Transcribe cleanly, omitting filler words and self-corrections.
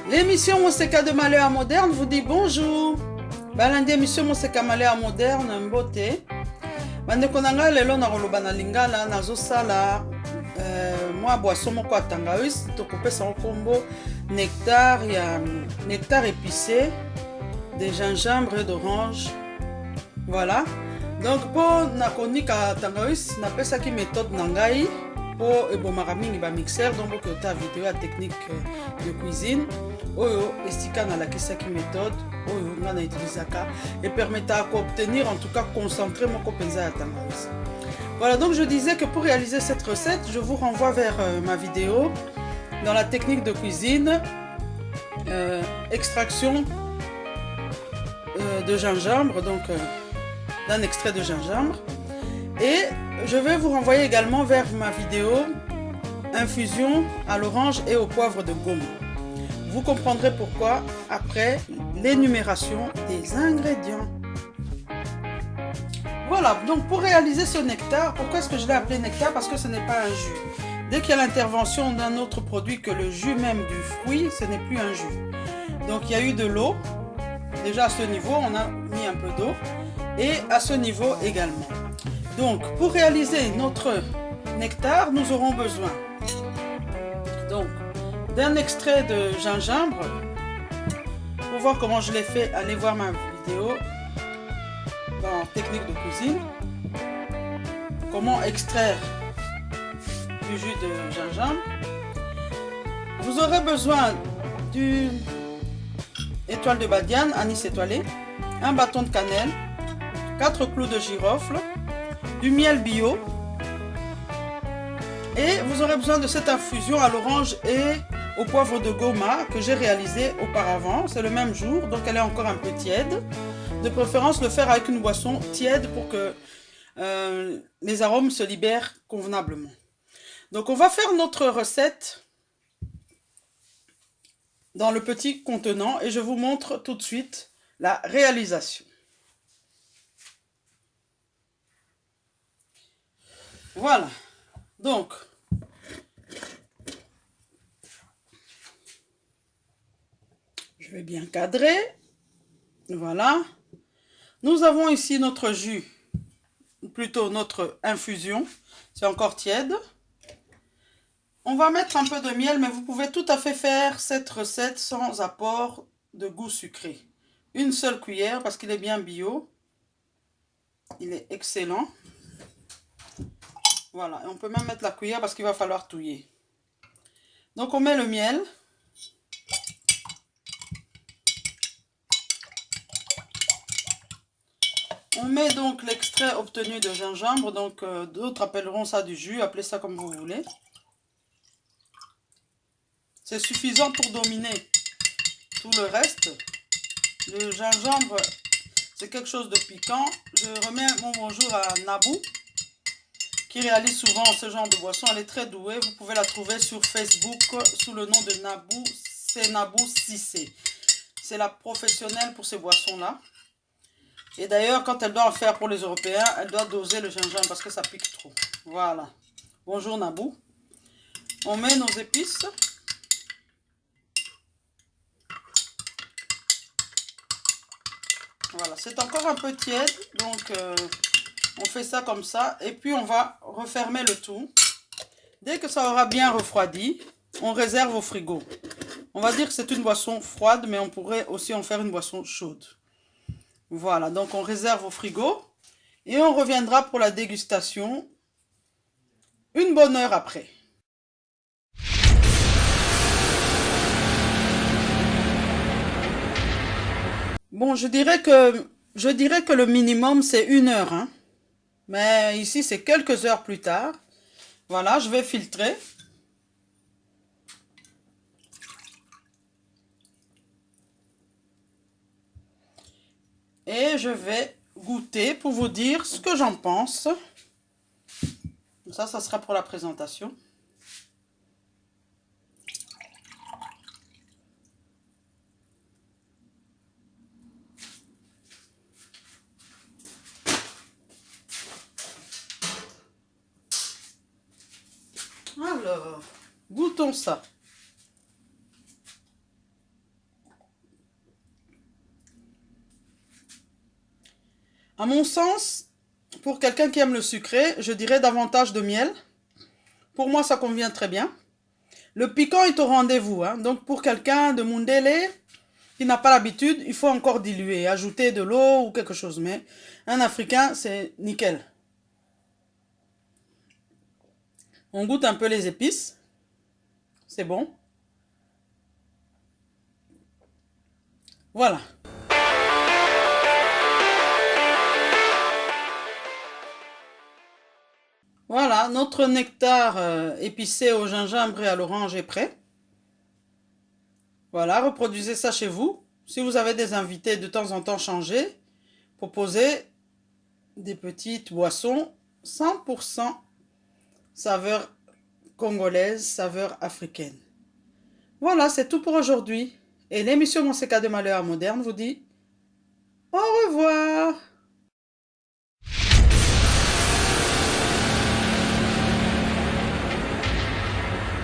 L'émission Moseka de Malheur Moderne vous dit bonjour. Balandi émission Moseka Malheur Moderne mbote. Bandeko nanga lelo na koloba na lingala nazosala moi boisson moko ya tangawizi tokopesa nkombo nectar épicé de gingembre et d'orange. Voilà. Donc pour na konika tangawizi napesaki méthode na ngai po ebomaka mingi ba mixeur donc boke ta vidéo ya technique de cuisine oyo estika na lakisaki méthode oyo nga na utilisaka et permettra d'obtenir en tout cas concentré moko penza ya tangawizi. Voilà, donc je disais que pour réaliser cette recette, je vous renvoie vers ma vidéo dans la technique de cuisine extraction de gingembre, donc d'un extrait de gingembre. Et je vais vous renvoyer également vers ma vidéo infusion à l'orange et au poivre de Goma. Vous comprendrez pourquoi après l'énumération des ingrédients. Voilà, donc pour réaliser ce nectar, pourquoi est-ce que je l'ai appelé nectar? Parce que ce n'est pas un jus. Dès qu'il y a l'intervention d'un autre produit que le jus même du fruit, ce n'est plus un jus. Donc il y a eu de l'eau. Déjà à ce niveau, on a mis un peu d'eau. Et à ce niveau également. Donc pour réaliser notre nectar, nous aurons besoin donc d'un extrait de gingembre. Pour voir comment je l'ai fait, allez voir ma vidéo dans technique de cuisine. Comment extraire du jus de gingembre. Vous aurez besoin du étoile de badiane, anis étoilé, un bâton de cannelle, 4 clous de girofle, du miel bio. Et vous aurez besoin de cette infusion à l'orange et au poivre de Goma que j'ai réalisé auparavant. C'est le même jour, donc elle est encore un peu tiède. De préférence, le faire avec une boisson tiède pour que les arômes se libèrent convenablement. Donc on va faire notre recette dans le petit contenant et je vous montre tout de suite la réalisation. Voilà, donc je vais bien cadrer. Voilà. Nous avons ici notre jus, plutôt notre infusion, c'est encore tiède. On va mettre un peu de miel, mais vous pouvez tout à fait faire cette recette sans apport de goût sucré. Une seule cuillère parce qu'il est bien bio, il est excellent. Voilà, et on peut même mettre la cuillère parce qu'il va falloir touiller. Donc on met le miel. On met donc l'extrait obtenu de gingembre, donc d'autres appelleront ça du jus, appelez ça comme vous voulez. C'est suffisant pour dominer tout le reste. Le gingembre, c'est quelque chose de piquant. Je remets mon bonjour à Nabou, qui réalise souvent ce genre de boisson. Elle est très douée, vous pouvez la trouver sur Facebook sous le nom de Nabou, c'est Nabou Cissé. C'est la professionnelle pour ces boissons-là. Et d'ailleurs, quand elle doit en faire pour les Européens, elle doit doser le gingembre parce que ça pique trop. Voilà. Bonjour Nabou. On met nos épices. Voilà, c'est encore un peu tiède, donc on fait ça comme ça. Et puis on va refermer le tout. Dès que ça aura bien refroidi, on réserve au frigo. On va dire que c'est une boisson froide, mais on pourrait aussi en faire une boisson chaude. Voilà, donc on réserve au frigo et on reviendra pour la dégustation une bonne heure après. Bon, je dirais que le minimum c'est 1 heure, hein. Mais ici c'est quelques heures plus tard. Voilà, je vais filtrer. Et je vais goûter pour vous dire ce que j'en pense. Ça sera pour la présentation. Alors, goûtons ça. À mon sens, pour quelqu'un qui aime le sucré, je dirais davantage de miel. Pour moi, ça convient très bien. Le piquant est au rendez-vous, hein. Donc pour quelqu'un de Mundele qui n'a pas l'habitude, il faut encore diluer, ajouter de l'eau ou quelque chose. Mais un Africain, c'est nickel. On goûte un peu les épices. C'est bon. Voilà. Voilà, notre nectar épicé au gingembre et à l'orange est prêt. Voilà, reproduisez ça chez vous. Si vous avez des invités, de temps en temps changez. Proposez des petites boissons 100% saveur congolaise, saveur africaine. Voilà, c'est tout pour aujourd'hui. Et l'émission Mon CK de Malheur Moderne vous dit au revoir.